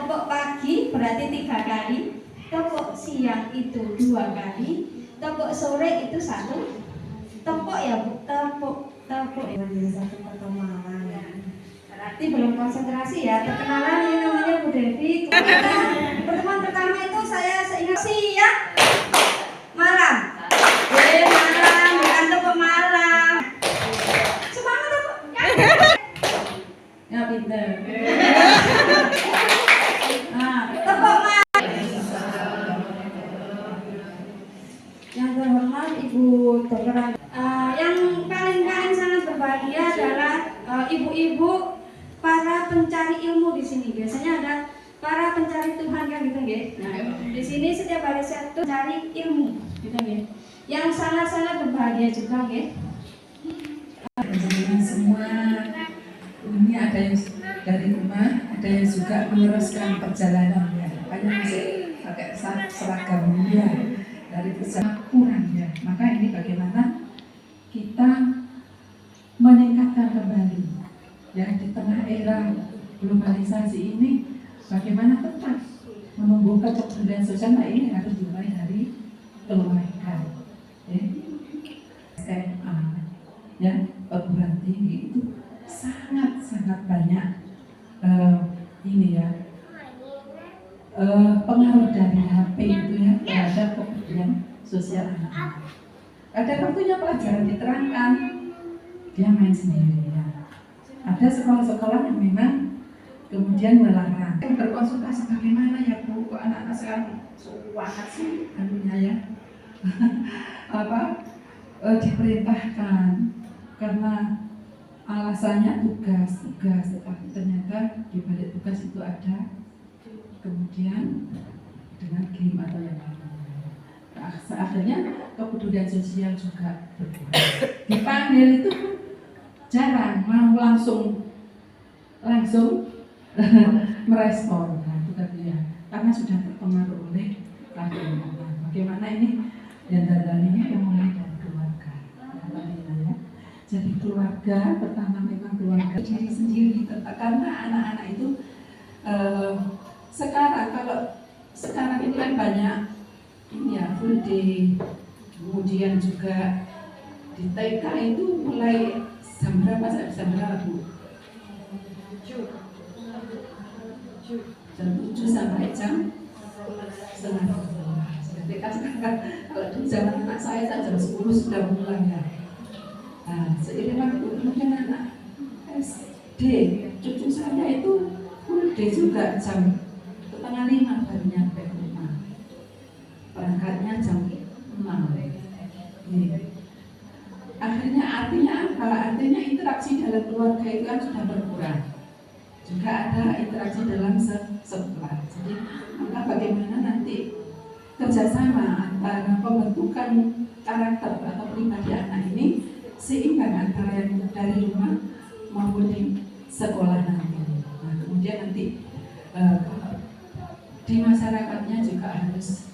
tepuk pagi berarti 3 kali, tepuk siang itu 2 kali, tepuk sore itu 1. Tepuk ya Bu, tepuk satu pertemuan. Berarti belum konsentrasi ya. Perkenalan, ini namanya Bu Devi. Pertemuan pertama itu saya seingat siang, malam. Malam, bukan tepuk malam. Semangat ya Bu. Ya pinter. Nah, tepuk malam. Yang terhormat Ibu Dr. Yang paling sangat berbahagia adalah ibu-ibu para pencari ilmu di sini. Biasanya ada para pencari Tuhan kan gitu nggih. Nah, di sini setiap hari Sabtu cari ilmu gitu nggih. Yang sangat-sangat berbahagia juga nggih. Semua ini ada yang dari rumah, ada yang juga meneruskan perjalanannya. Makanya masih pakai seragam ya dari pesawat kurang ya. Maka ini bagaimana kita meningkatkan kembali ya di tengah era globalisasi ini, bagaimana tetap menumbuhkan kepedulian sosial. Nah, ini harus dimulai dari keluarga ya. SMA ya, perguruan tinggi itu sangat banyak ini ya pengaruh dari HP itu ya terhadap kepedulian sosial anak-anak. Ada waktunya pelajaran diterangkan, dia main sendiri ya. Ada sekolah-sekolah yang memang kemudian melarang. Berkonsultasi bagaimana ya Bu, kok anak-anak sekarang suka sih anunya ya diperintahkan karena alasannya tugas, tetapi ternyata di balik tugas itu ada kemudian dengan game atau yang lain. Akhirnya kepedulian sosial juga berkurang. Dipanggil itu jarang mau langsung merespon. Nah, itu tadi ya, karena sudah terpengaruh oleh lingkungan. Bagaimana ini dan dandaninya yang mulai dari keluarga. Ya. Jadi keluarga pertama memang keluarga diri sendiri, karena anak-anak itu sekarang ini kan banyak ini ya full day, kemudian juga di TK itu mulai jam berapa Bu? Jam 7 sampai jam 9:30. TK sekarang kalau di zaman anak saya jam 10 sudah mulai ya. Nah, seiring waktu kemudian anak SD, cucu saya itu full day juga jam 4:30 baru nyampe rumah. Berangkatnya jam 6. Akhirnya artinya apa? Artinya interaksi dalam keluarga itu kan sudah berkurang. Juga ada interaksi dalam sekolah. Jadi maka bagaimana nanti kerjasama antara pembentukan karakter atau pribadi anak ini seimbang antara yang dari rumah maupun di sekolah nanti. Nah, kemudian nanti di masyarakatnya juga harus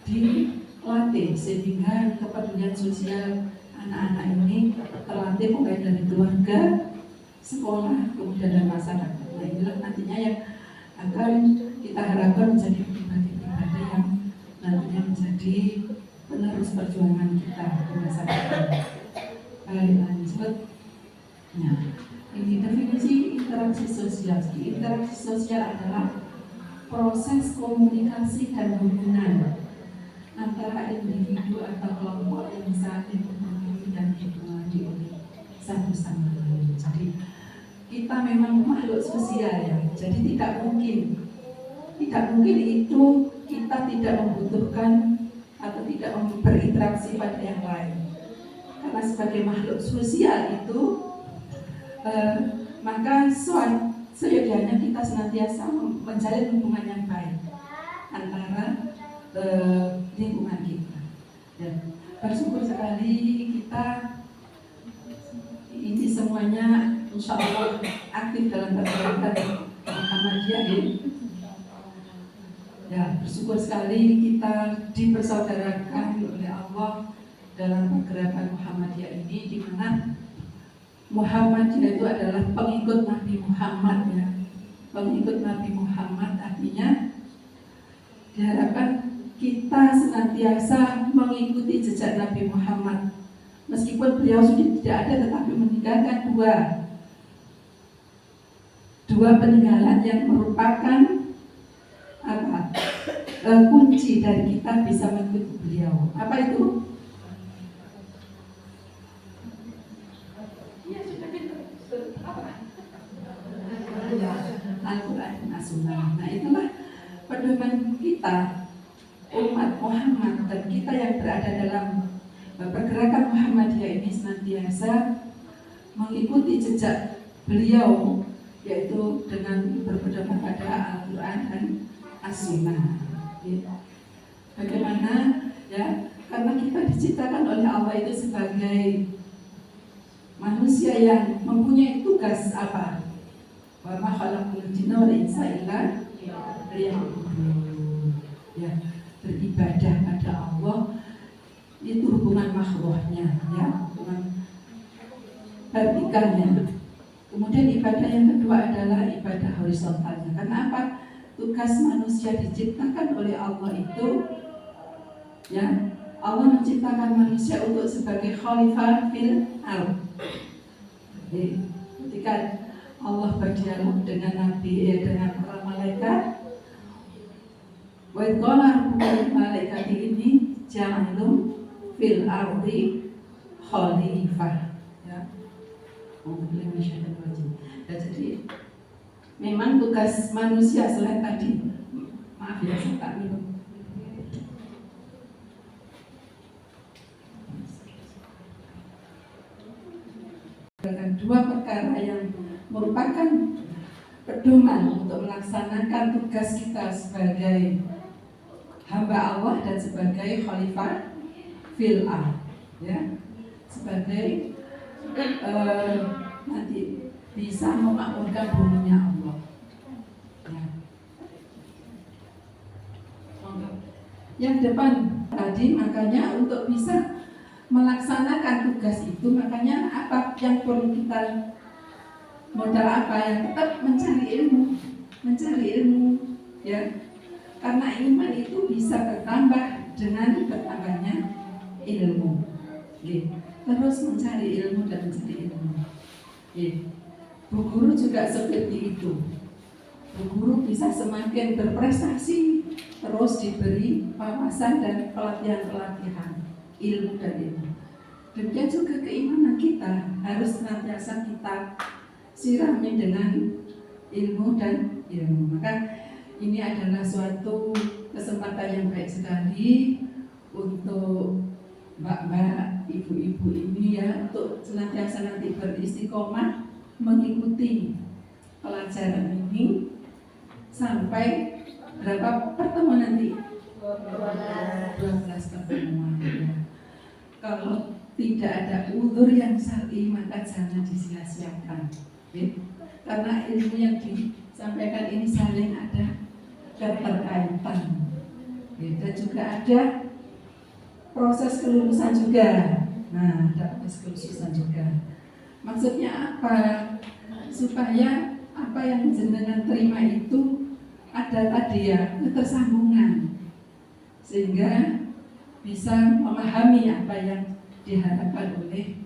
dilatih sehingga kepedulian sosial anak-anak ini terlatih mulai dari keluarga, sekolah, kemudian dan masyarakat. Nah, inilah nantinya yang akan kita harapkan menjadi pribadi-pribadi yang nantinya menjadi penerus perjuangan kita di masa depan. Baik, lanjut. Nah, ini definisi interaksi sosial. Interaksi sosial adalah proses komunikasi dan hubungan antara individu atau kelompok yang saling mempengaruhi dan dipengaruhi oleh satu sama lain. Jadi kita memang makhluk sosial ya. Jadi tidak mungkin itu kita tidak membutuhkan atau tidak berinteraksi pada yang lain. Karena sebagai makhluk sosial itu maka seyogyanya kita senantiasa menjalin hubungan yang baik antara lingkungan kita. Dan bersyukur sekali kita ini semuanya insya Allah aktif dalam pergerakan Muhammadiyah ini. Ya, bersyukur sekali kita dipersaudarakan oleh Allah dalam pergerakan Muhammadiyah ini, di mana Muhammadiyah itu adalah pengikut Nabi Muhammad ya. pengikut Nabi Muhammad, artinya diharapkan kita senantiasa mengikuti jejak Nabi Muhammad. Meskipun beliau sudah tidak ada, tetapi meninggalkan dua peninggalan yang merupakan kunci dari kita bisa mengikuti beliau. Apa itu? Al-Quran dan As-Sunnah. Nah, itulah pedoman kita, umat Muhammad, dan kita yang berada dalam pergerakan Muhammadiyah ini senantiasa mengikuti jejak beliau, yaitu dengan berpedoman pada Al-Quran dan As-Sunnah. Bagaimana ya? Karena kita diciptakan oleh Allah itu sebagai manusia yang mempunyai tugas apa? Wa ma khalaqul jinna wal insa illa liya'budun. Ya, beribadah pada Allah itu hubungan makhluknya, ya, hubungan vertikalnya. Kemudian ibadah yang kedua adalah ibadah horizontalnya. Karena apa? Tugas manusia diciptakan oleh Allah itu, ya, Allah menciptakan manusia untuk sebagai khalifah fil ardh. Ketika Allah berdialog dengan Nabi, dengan para malaikat, wa qala rabbuka malaikat ini ja'alun fil ardi khalifah, ya. Jadi memang tugas manusia selain tadi, maaf ya saya tak minum. Dengan dua perkara yang merupakan pedoman untuk melaksanakan tugas kita sebagai hamba Allah dan sebagai khalifah fil ardh, ya, sebagai nanti bisa memakmurkan buminya Allah, ya. Yang depan tadi, makanya untuk bisa melaksanakan tugas itu, makanya apa yang perlu kita, modal apa yang tetap mencari ilmu, ya, karena iman itu bisa bertambah dengan bertambahnya ilmu, ya. Terus mencari ilmu dan mencari ilmu, ya. Bu guru juga seperti itu. Bu guru bisa semakin berprestasi, terus diberi wawasan dan pelatihan ilmu dan ilmu. Demikian juga keimanan kita harus senantiasa kita sirami dengan ilmu dan ilmu. Maka ini adalah suatu kesempatan yang baik sekali untuk mbak-mbak, ibu-ibu ini, ya, untuk senantiasa nanti beristiqomah mengikuti pelajaran ini sampai berapa pertemuan nanti? 12 pertemuan, ya. Kalau tidak ada uzur yang syar'i maka jangan disia-siakan, ya. Karena ilmu yang disampaikan ini saling ada keterkaitan, ya. Dan juga ada proses kelulusan juga. Nah, ada proses kelulusan juga. Maksudnya apa? Supaya apa yang jenengan terima itu ada tadi, ya, ketersambungan, sehingga bisa memahami apa yang diharapkan oleh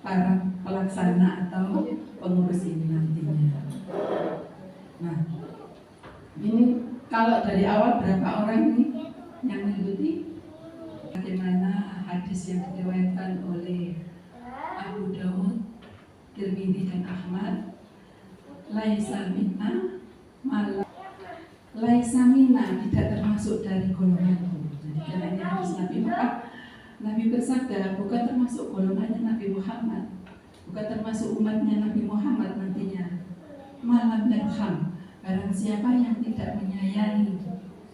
para pelaksana atau pengurus ini nantinya. Nah, ini kalau dari awal berapa orang ini yang mengikuti? Bagaimana hadis yang diriwayatkan oleh Abu Dawud, Tirmidzi dan Ahmad, laisa minna laisa minna, tidak termasuk dari golonganku. Jadi karena ini hadis Nabi, maka Nabi bersabda bukan termasuk golongannya Nabi Muhammad, bukan termasuk umatnya Nabi Muhammad nantinya. Malam yarham, barang siapa yang tidak menyayangi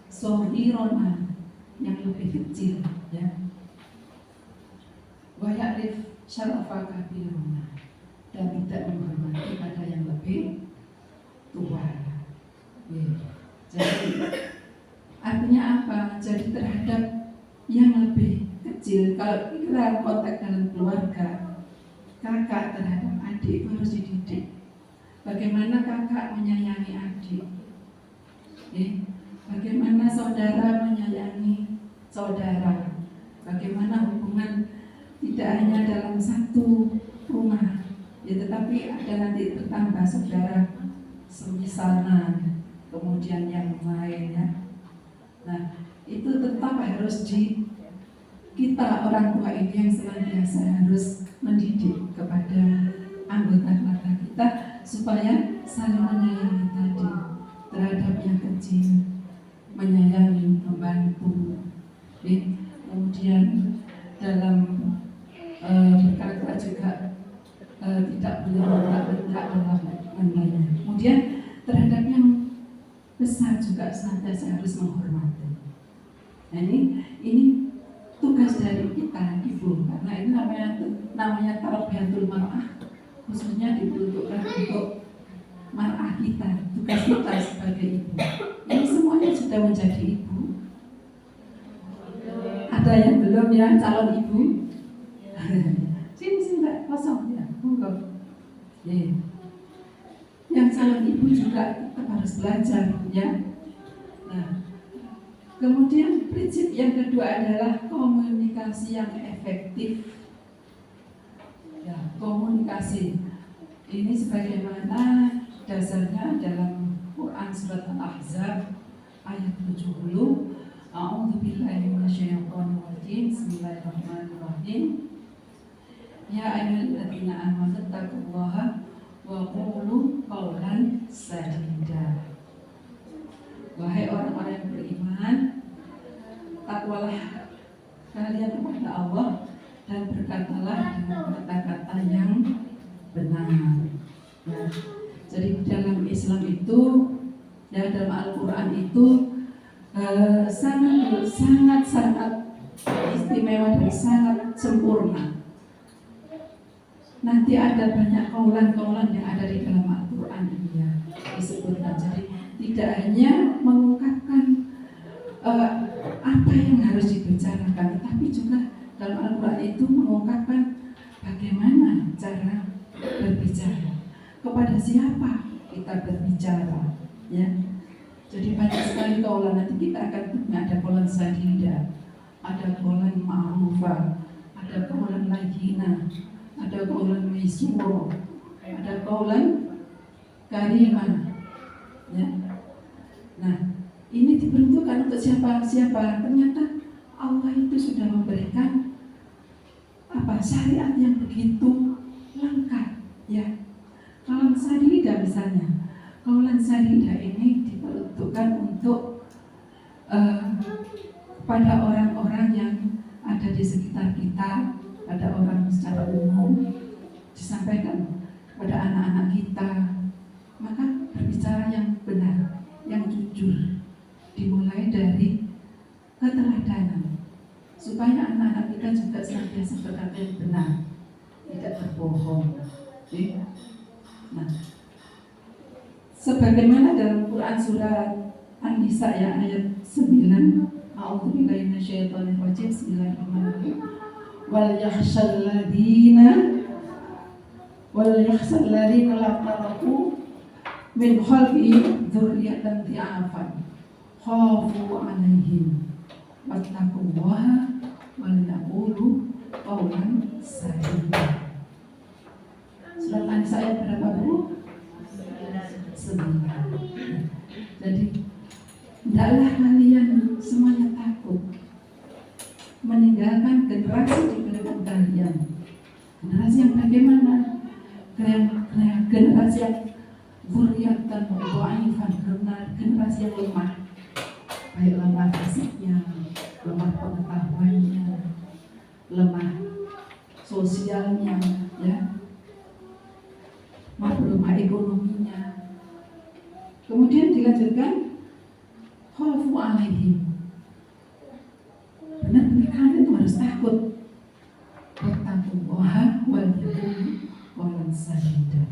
sohirona, yang lebih kecil, ya, wa ya'rif syarafa kabiruna, dan tidak menghormati pada yang lebih tua, ya. Jadi artinya apa? Jadi terhadap yang lebih kecil, kalau kita konteks dalam keluarga, kakak terhadap adik itu harus dididik. bagaimana kakak menyayangi adik, bagaimana saudara menyayangi saudara, bagaimana hubungan tidak hanya dalam satu rumah, tetapi ada nanti bertambah saudara semisalan, kemudian yang lainnya. Nah, itu tetap harus kita orang tua ini yang senantiasa harus mendidik kepada anggota keluarga kita supaya saling menyayangi tadi terhadap yang kecil, menyayangi, membantu. Kemudian dalam berkata juga tidak boleh membentak dalam menanya. Kemudian terhadap yang besar juga senantiasa harus menghormati. Nah, ini tugas dari kita ibu, karena ini namanya tarbiyatul mar'ah, khususnya diperuntukkan untuk mar'ah kita, tugas kita sebagai ibu. Ini semuanya sudah menjadi ibu. Ada yang belum ya, calon ibu? Sini Mbak, kosong ya, monggo. Yang calon ibu juga tetap harus belajar ya. Nah, kemudian prinsip yang kedua adalah komunikasi yang efektif. Ya, komunikasi ini sebagaimana dasarnya dalam Quran surat Al-Ahzab ayat 70. A'udzubillahi minasyaitonir rajim. Bismillahirrahmanirrahim. Ya ayyuhalladzina amanu taqullaha wa qulu qawlan sadida. Wahai orang-orang yang beriman, takwalah kalian kepada Allah dan berkatalah dengan kata-kata yang benar. Nah, jadi dalam Islam itu, ya, dalam Al-Quran itu sangat istimewa dan sangat sempurna. Nanti ada banyak kaulan-kaulan yang ada di dalam Al-Quran ini ya, disebutkan. Jadi tidak hanya mengungkapkan apa yang harus dibicarakan, tapi juga dalam Al-Quran itu mengungkapkan bagaimana cara berbicara, kepada siapa kita berbicara, ya. Jadi banyak sekali kaulan, nanti kita akan punya, ada kaulan sadida, ada kaulan ma'rufah, ada kaulan layyinah, ada kaulan maisur, ada kaulan karimah, ya. Nah, ini diperuntukkan untuk siapa? Ternyata Allah itu sudah memberikan syariat yang begitu lengkap, ya. Kaulan sadida misalnya, kaulan sadida ini diperuntukkan untuk pada orang-orang yang ada di sekitar kita, pada orang secara umum, disampaikan kepada anak-anak kita. Maka berbicara yang benar, yang jujur, dimulai dari keteladanan, supaya anak-anak kita juga senantiasa berkata yang benar, tidak berbohong. Nah, sebagaimana dalam Quran surat An-Nisa ya, ayat 9, A'udzubillahi minasyaitonir rajim. Bismillahirrahmanirrahim. Wal yakhshal ladina la taraku min khalqihim dzurriyyatan dhi'afan khafu 'alaihim wattaqullaha wal yaqulu qawlan sadida. Surat An-Nisa ayat berapa, Bu? 9. Jadi hendaklah kalian semuanya takut meninggalkan generasi di belakang kalian. Generasi yang bagaimana? Generasi yang dzurriyyatan dhaifan, generasi yang lemah, baik lemah fisiknya, lemah pengetahuannya, lemah sosialnya, ya, lemah ekonominya. Kemudian dilanjutkan khawfu alaihim. Benar-benar kalian itu harus takut. Wattaqullaha wal yaqulu qawlan sadida.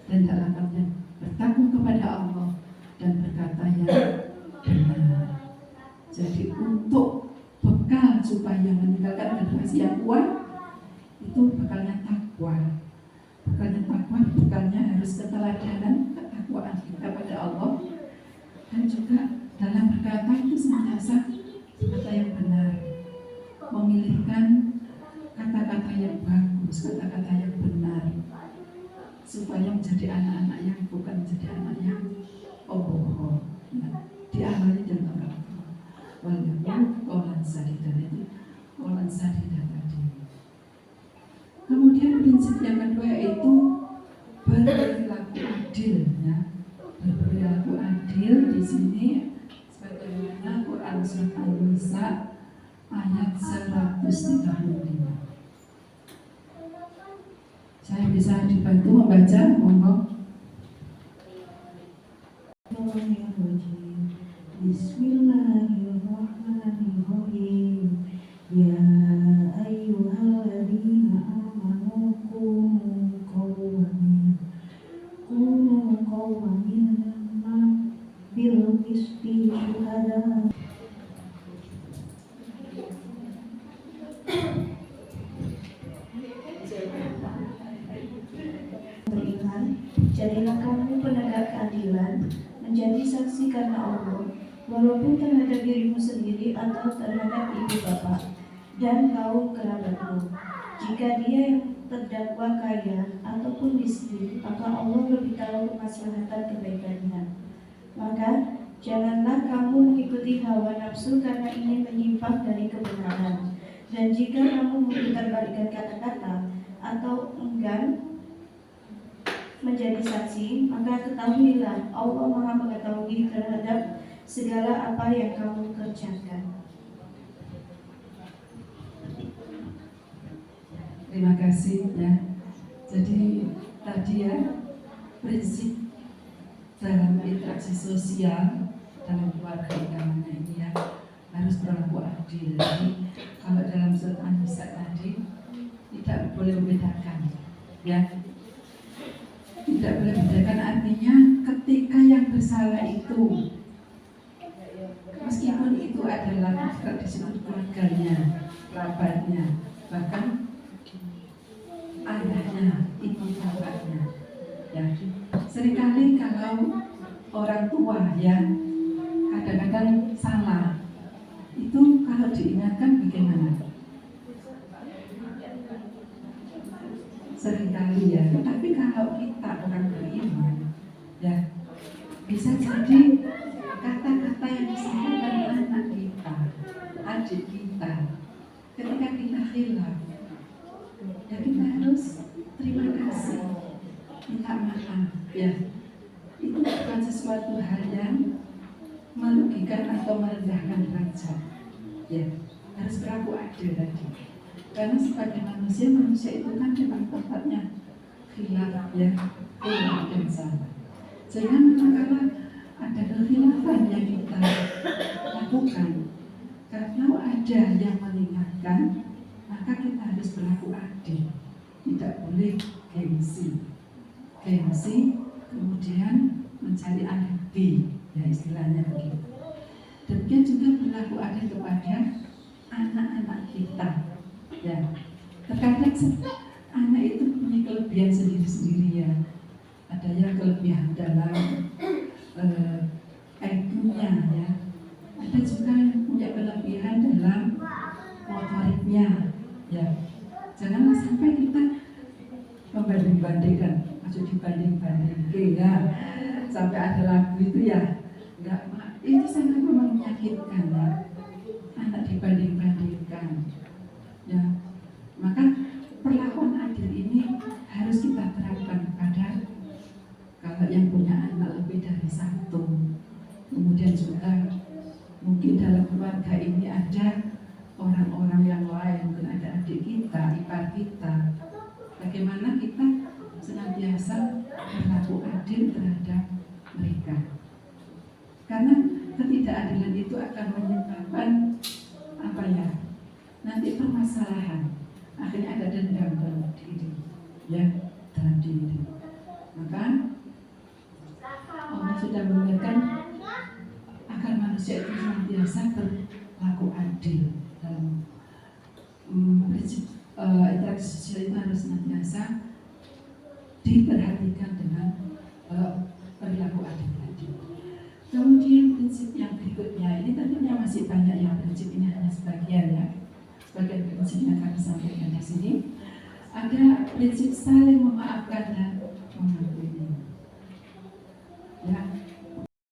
Dan dalam kalian bertakwa kepada Allah dan berkata yang benar. Jadi untuk bekal supaya meninggalkan generasi yang kuat, itu bekalnya takwa. Bekalnya takwa, kedepannya harus keteladanan, ketakwaan kita pada Allah, dan juga dalam berkata itu senantiasa kata yang benar, memilihkan kata-kata yang bagus, kata-kata yang benar, supaya menjadi anak-anak yang bukan menjadi anak yang pembohong. Diawali dengan orang tua. Walaupun kaulan sadidan itu kaulan sadidan tadi. Kemudian prinsip yang kedua yaitu berperilaku adil. Ya. Berperilaku adil di sini sebagaimana Quran surat An-Nisa ayat 135. Saya bisa dibantu membaca, monggo. Bismillahirrahmanirrahim. Ya ayyuhalladzina amanu kunu qawwamin bil qisti syuhada. Beriman, jadilah kamu penegak keadilan, menjadi saksi karena Allah, walaupun terhadap dirimu sendiri atau terhadap ibu bapak dan kaum kerabatmu. Jika dia yang terdakwa kaya ataupun miskin, maka Allah lebih tahu kemaslahatan kebaikannya. Maka janganlah kamu mengikuti hawa nafsu karena ingin menyimpang dari kebenaran. Dan jika kamu memutarbalikkan kata-kata atau enggan menjadi saksi, maka ketahuilah Allah Maha mengetahui terhadap segala apa yang kamu kerjakan. Terima kasih ya. Jadi tadi ya prinsip dalam interaksi sosial dalam keluarga utamanya ini ya harus berlaku adil. Jadi kalau dalam surat An-Nisa tadi tidak boleh membedakan ya. Tidak boleh membedakan artinya ketika yang bersalah itu meskipun itu adalah disebut keluarganya, kerabatnya, bahkan ayahnya, ibu bapaknya. Ya, seringkali kalau orang tua ya kadang-kadang salah, itu kalau diingatkan bagaimana? Seringkali ya, tapi kalau kita orang beriman, ya bisa jadi kata-kata yang disampaikan anak kita, adik kita, ketika kita khilaf, ya kita harus terima kasih, minta maaf, ya itu bukan sesuatu hal yang merugikan atau merendahkan derajat, ya harus berlaku adil tadi. Karena sebagai manusia itu kan memang tempatnya khilaf ya, khilaf dan salah. Sehingga manakala ada kekhilafan yang kita lakukan, karena ada yang mengingatkan, maka kita harus berlaku adil. Tidak boleh gengsi, kemudian mencari alibi, ya istilahnya begitu. Demikian juga berlaku adil kepada anak-anak kita. Ya, terkadang anak itu punya kelebihan sendiri-sendiri ya. Ada yang kelebihan dalam IQ-nya ya. Ada juga yang punya kelebihan dalam motoriknya ya. Janganlah sampai kita membanding-bandingkan, maksud dibanding-bandingkan ya. Sampai ada lagu itu ya, enggak, itu sangat memang menyakitkan ya. Anak dibanding-bandingkan. Ya, maka perlakuan adil ini harus kita terapkan pada kalau yang punya anak lebih dari satu. Kemudian juga mungkin dalam keluarga ini ada orang-orang yang lain, mungkin ada adik kita, ipar kita. Bagaimana kita senantiasa berlaku adil terhadap mereka. Karena ketidakadilan itu akan menyebabkan apa ya? Nanti permasalahan, akhirnya ada dendam dalam diri, ya dalam diri. Maka Allah sudah mengingatkan agar manusia itu senantiasa berlaku adil dalam prinsip interaksi sosial itu harus senantiasa diperhatikan prinsip yang berikutnya, ini tentunya masih banyak yang prinsip, ini hanya sebagian ya. Sebagian prinsip yang kami sampaikan di sini. Ada prinsip saling memaafkan dan